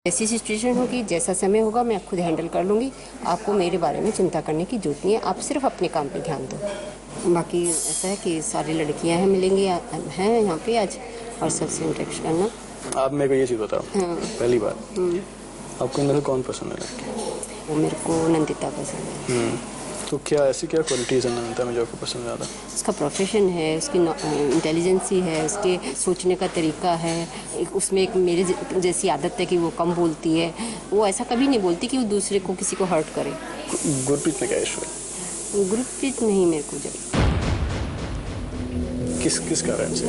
ऐसी सिचुएशन होगी, जैसा समय होगा मैं खुद हैंडल कर लूँगी। आपको मेरे बारे में चिंता करने की जरूरत नहीं है, आप सिर्फ अपने काम पे ध्यान दो। बाकी ऐसा है कि सारी लड़कियां हैं मिलेंगी हैं यहाँ पे आज और सबसे इंटरेक्ट करना। आप मेरे को ये चीज़ बताओ। हाँ। पहली बात आपको इनमें से कौन पसंद है? वो मेरे को नंदिता पसंद है। तो क्या ऐसी क्या क्वालिटीज़ है नंदिता में जो आपको पसंद ज़्यादा? उसका प्रोफेशन है, उसकी इंटेलिजेंसी है, उसके सोचने का तरीका है। उसमें एक मेरे जैसी आदत है कि वो कम बोलती है। वो ऐसा कभी नहीं बोलती कि वो दूसरे को किसी को हर्ट करे। गुरप्रीत में क्या इशू है? गुरप्रीत नहीं मेरे को जब किस कारण से?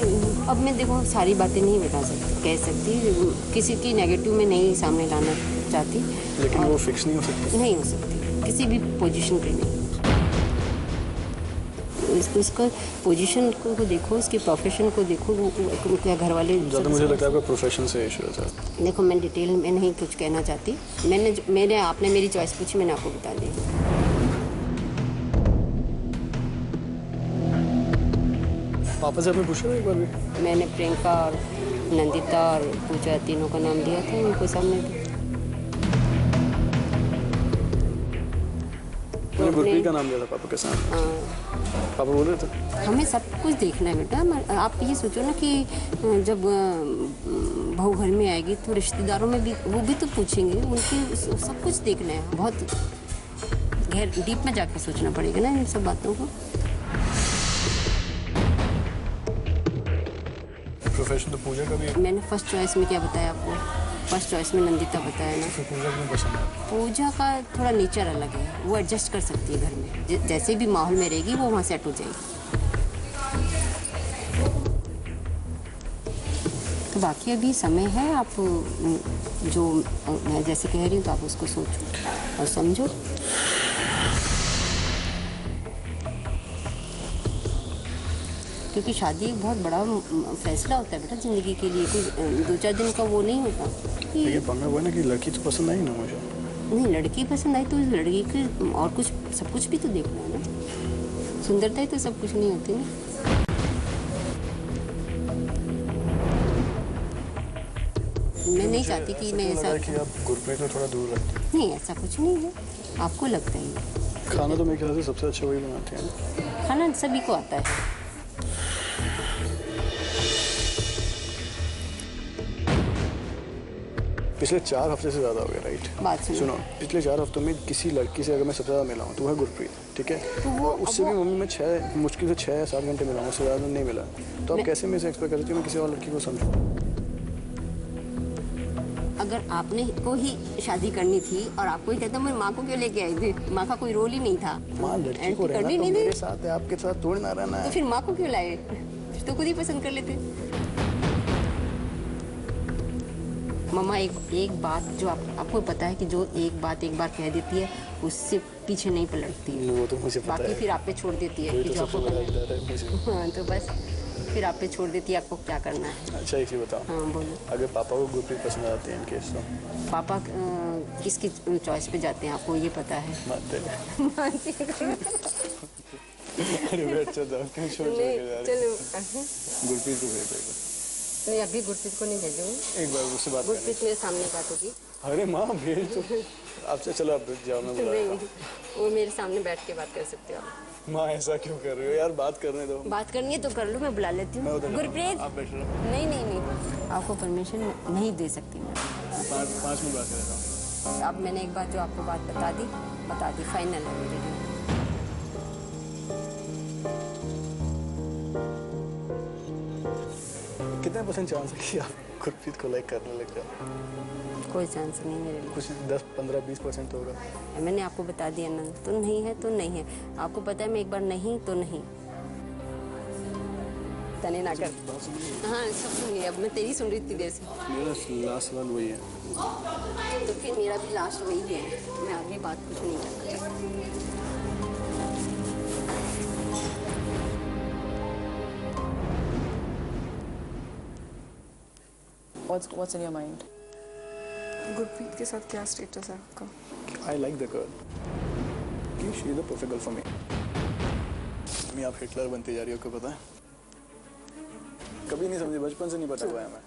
अब मैं देखो सारी बातें नहीं बता सकती, कह सकती, किसी की नेगेटिव में नहीं सामने लाना चाहती। लेकिन वो फिक्स नहीं हो सकती? नहीं हो सकती किसी भी पोजीशन पे नहीं। उसका पोजीशन को देखो, उसके प्रोफेशन को देखो, वो क्या घर वाले ज़्यादा मुझे लगता है आपका प्रोफेशन से इशू है सर। देखो मैं डिटेल में नहीं कुछ कहना चाहती। आपने मेरी चॉइस पूछी, मैंने आपको बता दी। पापा से आपने पूछा था एक बार भी? मैंने प्रियंका और नंदिता और पूजा तीनों का नाम दिया था उनको सामने भी। मैंने गुरप्रीत का नाम दिया था पापा के सामने। पापा बोल रहे थे हमें सब कुछ देखना है बेटा। आप ये सोचो ना कि जब बहू घर में आएगी तो रिश्तेदारों में भी वो भी तो पूछेंगे, उनकी सब कुछ देखना है। बहुत गहर डीप में जाकर सोचना पड़ेगा ना इन सब बातों को। प्रोफेशन तो पूजा का भी है। मैंने फर्स्ट चॉइस में क्या बताया आपको? फर्स्ट चॉइस में नंदिता बताया ना। तो पूजा क्यों पसंद है? पूजा का थोड़ा नेचर अलग है, वो एडजस्ट कर सकती है घर में। जैसे भी माहौल में रहेगी वो वहाँ सेट हो जाएगी। तो बाकी अभी समय है, आप जो मैं जैसे कह रही हूँ तो आप उसको सोचो और समझो। क्योंकि शादी एक बहुत बड़ा फैसला होता है बेटा ज़िंदगी के लिए, कोई 2-4 दिन का वो नहीं होता। ये पंगा हुआ ना कि लड़की तो पसंद आई ना मुझे। नहीं, लड़की पसंद आई तो लड़की के और कुछ सब कुछ भी तो देखना है ना। सुंदरता ही तो सब कुछ नहीं होती ना। मैं नहीं चाहती कि मैं ऐसा कि आप गुरप्रीत में थोड़ा दूर रहते। नहीं, ऐसा कुछ नहीं है, आपको लगता है। खाना तो मेरे ख्याल से सबसे अच्छा वही बनाते हैं। खाना सभी को आता है। पिछले 4 हफ्ते से ज़्यादा हो गया, राइट? बात सुनो, पिछले 4 हफ्तों में किसी लड़की से अगर मैं सबसे ज़्यादा मिला हूँ तो है गुरप्रीत, ठीक है? तो वो उससे भी मम्मी मैं मुश्किल से 6 या 7 घंटे मिला हूँ, उससे ज़्यादा नहीं मिला। तो आप कैसे मेरे से एक्सपेक्ट करती हो मैं किसी और लड़की को समझूँ? अगर आपने को ही शादी करनी थी और आपको ही कहता मैं माँ को क्यों लेके आई थी? माँ का कोई रोल ही नहीं था। माँ लड़की को रहना तो मेरे साथ है, आपके साथ थोड़ी ना रहना है। तो फिर माँ को क्यों लाए? तो खुद ही पसंद कर लेते। मम्मा एक बात जो आपको पता है कि जो एक बात एक बार कह देती है उससे पीछे नहीं पलटती है। वो तो मुझे पता बाकी है। फिर आप पे छोड़ देती है कि तो जो आपको करना है। हाँ, तो बस फिर आप पे छोड़ देती है आपको क्या करना है। अच्छा एक चीज़ बताओ। हाँ बोलो। अगर पापा को गुरप्रीत पसंद आती है इनके तो पापा किसकी चॉइस पे जाते हैं आपको ये पता है? मानते हैं। मानते हैं। अरे अच्छा था, क्यों छोड़ के जा रहे? चलो गुरप्रीत को भेज देगा। नहीं, अभी गुरप्रीत को नहीं भेजूंगी। एक बार उससे बात गुरप्रीत मेरे सामने बात होगी। अरे माँ भेज दो। आपसे चलो आप जाओ, मैं बुला रहा हूँ। वो मेरे सामने बैठ के बात कर सकते हो आप। माँ ऐसा क्यों कर रही हो यार, बात करने दो। बात करनी है तो कर लो, मैं बुला लेती हूँ। गुरप्रीत आप बैठ रहो। नहीं, आपको परमिशन नहीं दे सकती मैं। 5 मिनट बात कर रहा हूँ। अब मैंने एक बार जो आपको बात बता दी, फाइनल है मेरे लिए। कितने % चांस है कि आप गुरप्रीत को लाइक करने लग जाओ? कोई चांस नहीं मेरे लिए। कुछ 10, 15, 20% होगा। मैंने आपको बता दिया ना, तो नहीं है तो नहीं है। आपको पता है मैं एक बार नहीं तो नहीं तने ना कर। हाँ सब सुन लिया, अब मैं तेरी सुन रही थी देर से। मेरा लास्ट सवाल वही है। तो फिर मेरा भी लास्ट वही है, मैं आगे बात कुछ नहीं करना चाहती। What's in your mind? Gurpreet के साथ क्या स्टेटस है आपका? I like the girl. She is the perfect girl for me. Mummy आप हिटलर बनती जा रही हो, आपको पता है? कभी नहीं समझी, बचपन से नहीं पता हुआ है हमें।